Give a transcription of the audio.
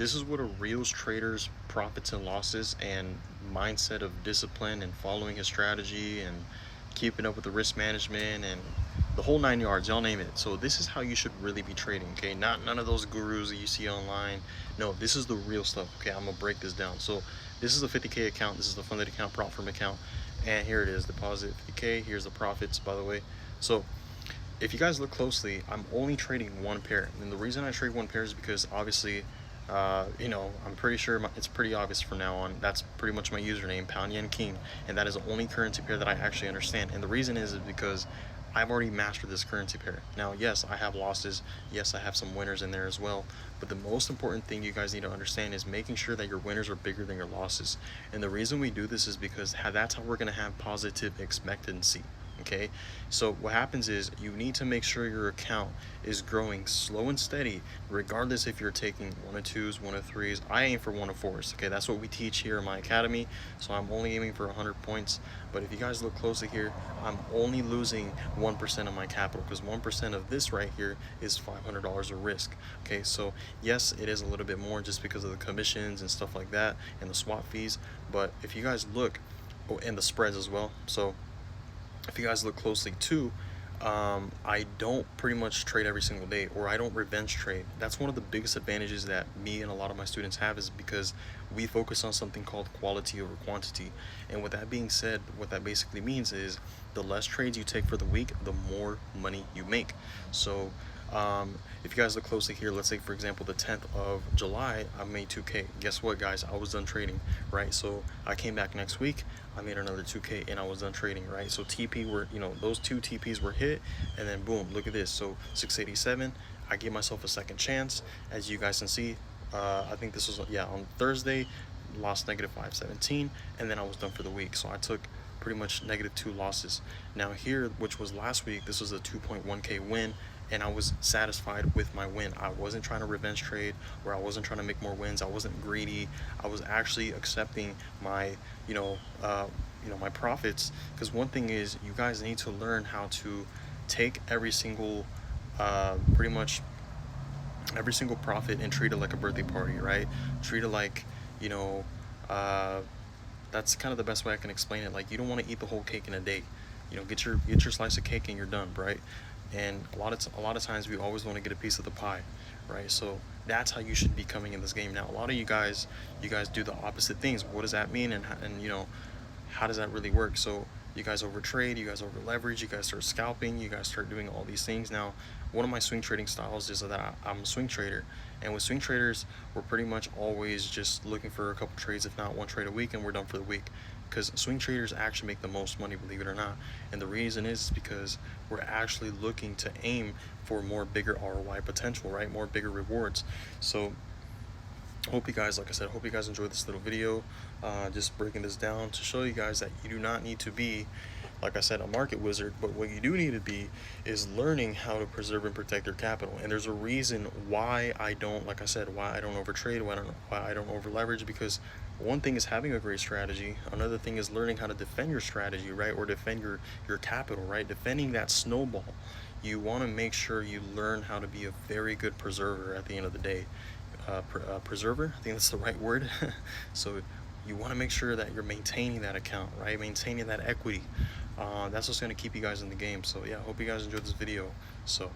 this is what a real trader's profits and losses and mindset of discipline and following his strategy and keeping up with the risk management and the whole 9 yards, y'all name it. So this is how you should really be trading, okay? Not none of those gurus that you see online. No, this is the real stuff. Okay, I'm gonna break this down. So this is a 50K account. This is the funded account, prop firm account, and here it is, deposit 50K. Here's the profits, by the way. So if you guys look closely, I'm only trading one pair, and the reason I trade one pair is because obviously you know, I'm pretty sure it's pretty obvious from now on. That's pretty much my username, PoundYenKing, and that is the only currency pair that I actually understand. And the reason is because I've already mastered this currency pair. Now, yes, I have losses. Yes, I have some winners in there as well. But the most important thing you guys need to understand is making sure that your winners are bigger than your losses. And the reason we do this is because that's how we're going to have positive expectancy. Okay, so what happens is you need to make sure your account is growing slow and steady, regardless if you're taking 1 of 2s, 1 of 3s. I aim for 1 of 4s. Okay, that's what we teach here in my academy. So I'm only aiming for 100 points. But if you guys look closely here, I'm only losing 1% of my capital, because 1% of this right here is $500 of risk. Okay, so yes, it is a little bit more just because of the commissions and stuff like that and the swap fees. But if you guys look, oh, and the spreads as well. So if you guys look closely too, I don't pretty much trade every single day, or I don't revenge trade. That's one of the biggest advantages that me and a lot of my students have, is because we focus on something called quality over quantity. And with that being said, what that basically means is the less trades you take for the week, the more money you make. So if you guys look closely here, let's say for example the 10th of July, I made 2K. Guess what, guys? I was done trading, right? So I came back next week, I made another 2K, and I was done trading, right? So TP were, you know, those 2 TPs were hit, and then boom, look at this. So 687, I gave myself a second chance. As you guys can see, I think this was, yeah, on Thursday, lost negative 517, and then I was done for the week. So I took pretty much negative 2 losses. Now here, which was last week, this was a 2.1K win, and I was satisfied with my win. I wasn't trying to revenge trade, or I wasn't trying to make more wins. I wasn't greedy. I was actually accepting my, my profits. Because one thing is, you guys need to learn how to take every single, pretty much every single profit and treat it like a birthday party, right? Treat it like, that's kind of the best way I can explain it. Like, you don't want to eat the whole cake in a day. You know, get your slice of cake and you're done, right? And a lot of times we always want to get a piece of the pie, right? So that's how you should be coming in this game. Now, a lot of you guys do the opposite things. What does that mean? And how does that really work? So you guys overtrade, you guys over leverage, you guys start scalping, you guys start doing all these things. Now, one of my swing trading styles is that I'm a swing trader, and with swing traders, we're pretty much always just looking for a couple trades, if not 1 trade a week, and we're done for the week. Because swing traders actually make the most money, believe it or not. And the reason is because we're actually looking to aim for more bigger ROI potential, right? More bigger rewards. So hope you guys, like I said, hope you guys enjoyed this little video, just breaking this down to show you guys that you do not need to be, like I said, a market wizard, but what you do need to be is learning how to preserve and protect your capital. And there's a reason why I don't, like I said, why I don't overtrade, why I don't over leverage, because one thing is having a great strategy, another thing is learning how to defend your strategy, right? Or defend your capital, right? Defending that snowball. You want to make sure you learn how to be a very good preserver at the end of the day. Preserver, I think that's the right word. So you want to make sure that you're maintaining that account, right? Maintaining that equity. That's what's going to keep you guys in the game. So yeah, I hope you guys enjoyed this video. So